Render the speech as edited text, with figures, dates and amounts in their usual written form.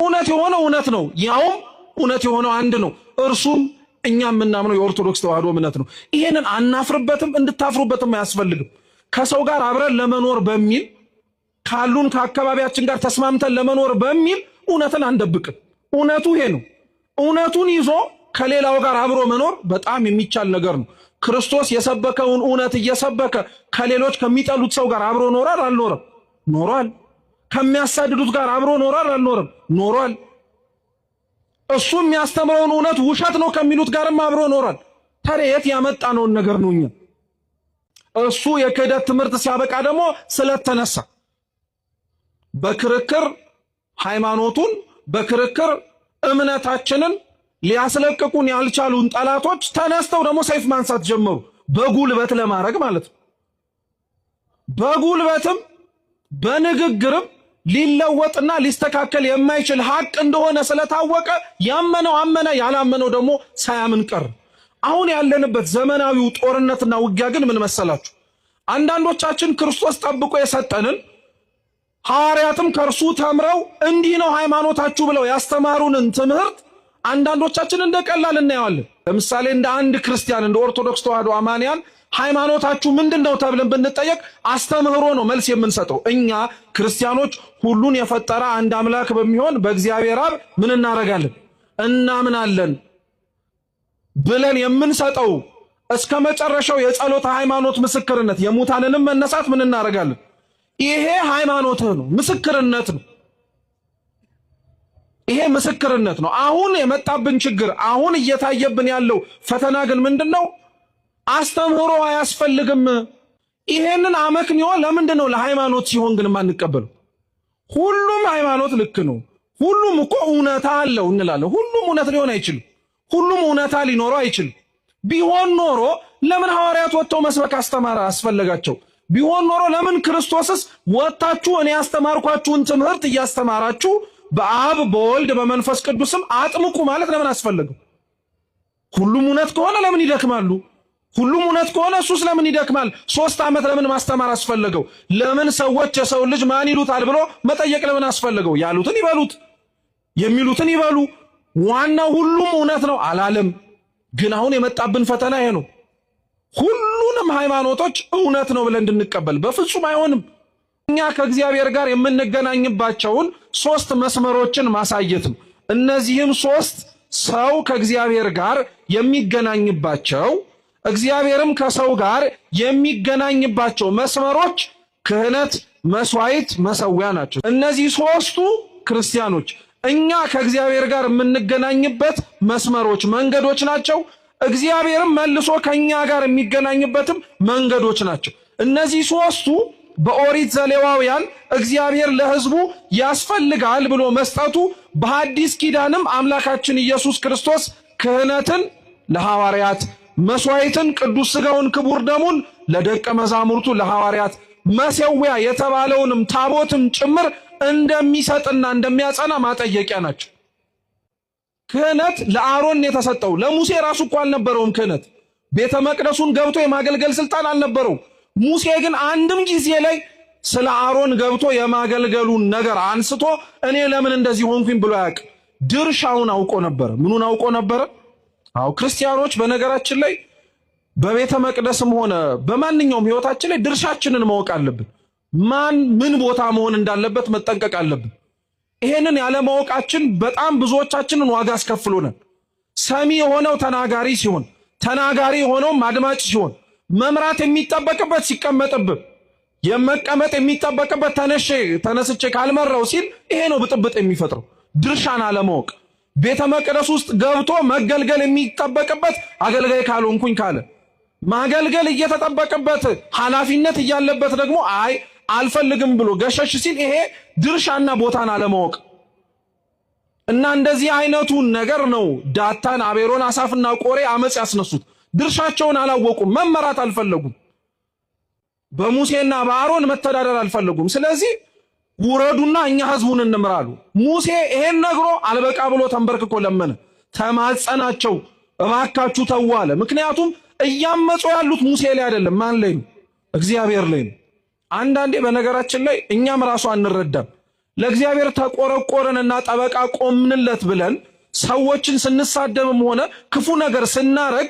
እውነት የሆነው እውነት ነው፣ ያውም እውነት የሆነው አንድ ነው፣ እርሱም እኛ የምናምነው የኦርቶዶክስ ተዋህዶ እምነት ነው። ይሄንን አናፍርበትም፣ እንድታፍሩበትም አያስፈልግም። ከሰው ጋር አብረን ለመኖር በሚል ካሉን ከአካባቢያችን ጋር ተስማምተን ለመኖር በሚል እውነትን አንደብቅም። እውነቱ ይሄ ነው። እውነቱን ይዞ ከሌላው ጋር አብሮ መኖር በጣም የሚቻል ነገር ነው። ክርስቶስ የሰበከውን እውነት እየሰበከ ከሌሎች ከሚጠሉት ሰው ጋር አብሮ ኖሯል አልኖረም? ኖሯል። ከሚያሳድዱት ጋር አብሮ ኖሯል አልኖረም? ኖሯል። እሱ የሚያስተምረውን እውነት ውሸት ነው ከሚሉት ጋርም አብሮ ኖሯል። ታዲያ የት ያመጣነውን ነገር ነው? እኛ እሱ የክህደት ትምህርት ሲያበቃ ደግሞ ስለተነሳ በክርክር ሃይማኖቱን በክርክር እምነታችንን ሊያስለቅቁን ያልቻሉን ጠላቶች ተነስተው ደግሞ ሰይፍ ማንሳት ጀመሩ። በጉልበት ለማድረግ ማለት ነው። በጉልበትም በንግግርም ሊለወጥና ሊስተካከል የማይችል ሐቅ እንደሆነ ስለታወቀ ያመነው አመነ፣ ያላመነው ደግሞ ሳያምን ቀር። አሁን ያለንበት ዘመናዊው ጦርነትና ውጊያ ግን ምን መሰላችሁ? አንዳንዶቻችን ክርስቶስ ጠብቆ የሰጠንን ሐዋርያትም ከርሱ ተምረው እንዲህ ነው ሃይማኖታችሁ ብለው ያስተማሩንን ትምህርት አንዳንዶቻችን እንደቀላል እናየዋለን። ለምሳሌ እንደ አንድ ክርስቲያን እንደ ኦርቶዶክስ ተዋህዶ አማንያን ሃይማኖታችሁ ምንድነው ተብለን ብንጠየቅ አስተምህሮ ነው መልስ የምንሰጠው። እኛ ክርስቲያኖች ሁሉን የፈጠረ አንድ አምላክ በሚሆን በእግዚአብሔር አብ ምን እናረጋለን? እናምናለን ብለን የምንሰጠው እስከ መጨረሻው የጸሎተ ሃይማኖት ምስክርነት የሙታንንም መነሳት ምን እናረጋለን? ይሄ ሃይማኖትህ ነው፣ ምስክርነት ነው። ይሄ ምስክርነት ነው። አሁን የመጣብን ችግር፣ አሁን እየታየብን ያለው ፈተና ግን ምንድነው? አስተምህሮ አያስፈልግም። ይሄንን አመክንዮ ለምንድነው ለሃይማኖት ሲሆን ግን ማንቀበለው? ሁሉም ሃይማኖት ልክ ነው፣ ሁሉም እኮ እውነታ አለው እንላለን። ሁሉም እውነት ሊሆን አይችልም። ሁሉም እውነታ ሊኖረው አይችልም። ቢሆን ኖሮ ለምን ሐዋርያት ወጥተው መስበክ አስፈለጋቸው? ቢሆን ኖሮ ለምን ክርስቶስስ ወጣችሁ እኔ ያስተማርኳችሁን ትምህርት እያስተማራችሁ በአብ በወልድ በመንፈስ ቅዱስም አጥምቁ ማለት ለምን አስፈለገው? ሁሉም እውነት ከሆነ ለምን ይደክማሉ? ሁሉም እውነት ከሆነ እሱስ ለምን ይደክማል? 3 ዓመት ለምን ማስተማር አስፈለገው? ለምን ሰዎች የሰው ልጅ ማን ይሉታል ብሎ መጠየቅ ለምን አስፈለገው? ያሉትን ይበሉት፣ የሚሉትን ይበሉ፣ ዋናው ሁሉም እውነት ነው አላለም። ግን አሁን የመጣብን ፈተና ይሄ ነው። ሁሉንም ሃይማኖቶች እውነት ነው ብለን እንድንቀበል በፍጹም አይሆንም። እኛ ከእግዚአብሔር ጋር የምንገናኝባቸውን 3 መስመሮችን ማሳየት ነው። እነዚህም 3 ሰው ከእግዚአብሔር ጋር የሚገናኝባቸው እግዚአብሔርም ከሰው ጋር የሚገናኝባቸው መስመሮች ክህነት፣ መስዋዕት፣ መሰዊያ ናቸው። እነዚህ 3ቱ ክርስቲያኖች እኛ ከእግዚአብሔር ጋር የምንገናኝበት መስመሮች መንገዶች ናቸው። እግዚአብሔርም መልሶ ከኛ ጋር የሚገናኝበትም መንገዶች ናቸው። እነዚህ 3ቱ በኦሪት ዘሌዋውያን እግዚአብሔር ለሕዝቡ ያስፈልጋል ብሎ መስጠቱ፣ በሐዲስ ኪዳንም አምላካችን ኢየሱስ ክርስቶስ ክህነትን ለሐዋርያት፣ መስዋዕትን ቅዱስ ሥጋውን ክቡር ደሙን ለደቀ መዛሙርቱ ለሐዋርያት፣ መሰዊያ የተባለውንም ታቦትም ጭምር እንደሚሰጥና እንደሚያጸና ማጠየቂያ ናቸው። ክህነት ለአሮን የተሰጠው ለሙሴ ራሱ እኮ አልነበረውም። ክህነት ቤተ መቅደሱን ገብቶ የማገልገል ስልጣን አልነበረውም። ሙሴ ግን አንድም ጊዜ ላይ ስለ አሮን ገብቶ የማገልገሉን ነገር አንስቶ እኔ ለምን እንደዚህ ሆንኩኝ ብሎ ያውቅ። ድርሻውን አውቆ ነበር። ምኑን አውቆ ነበር? አው ክርስቲያኖች በነገራችን ላይ በቤተ መቅደስም ሆነ በማንኛውም ህይወታችን ላይ ድርሻችንን ማወቅ አለብን። ማን ምን ቦታ መሆን እንዳለበት መጠንቀቅ አለብን። ይሄንን ያለ ማወቃችን በጣም ብዙዎቻችንን ዋጋ አስከፍሎናል። ሰሚ የሆነው ተናጋሪ ሲሆን፣ ተናጋሪ የሆነው አድማጭ ሲሆን፣ መምራት የሚጠበቅበት ሲቀመጥብህ፣ የመቀመጥ የሚጠበቅበት ተነስቼ ካልመራው ሲል ይሄ ነው ብጥብጥ የሚፈጥረው። ድርሻን አለማወቅ። ቤተ መቅደስ ውስጥ ገብቶ መገልገል የሚጠበቅበት አገልጋይ ካልሆንኩኝ ካለ ማገልገል እየተጠበቀበት ኃላፊነት እያለበት ደግሞ አይ አልፈልግም ብሎ ገሸሽ ሲል ይሄ ድርሻና ቦታን አለማወቅ እና እንደዚህ አይነቱን ነገር ነው ዳታን፣ አቤሮን፣ አሳፍና ቆሬ አመጽ ያስነሱት። ድርሻቸውን አላወቁም፣ መመራት አልፈለጉም፣ በሙሴና በአሮን መተዳደር አልፈለጉም። ስለዚህ ውረዱና እኛ ህዝቡን እንምራሉ። ሙሴ ይሄን ነግሮ አልበቃ ብሎ ተንበርክኮ ለመነ፣ ተማጸናቸው፣ እባካችሁ ተው አለ። ምክንያቱም እያመጹ ያሉት ሙሴ ላይ አይደለም፣ ማን ላይ ነው? እግዚአብሔር ላይ ነው። አንዳንዴ በነገራችን ላይ እኛም ራሱ አንረዳም። ለእግዚአብሔር ተቆረቆረንና ጠበቃ ቆምንለት ብለን ሰዎችን ስንሳደብም ሆነ ክፉ ነገር ስናረግ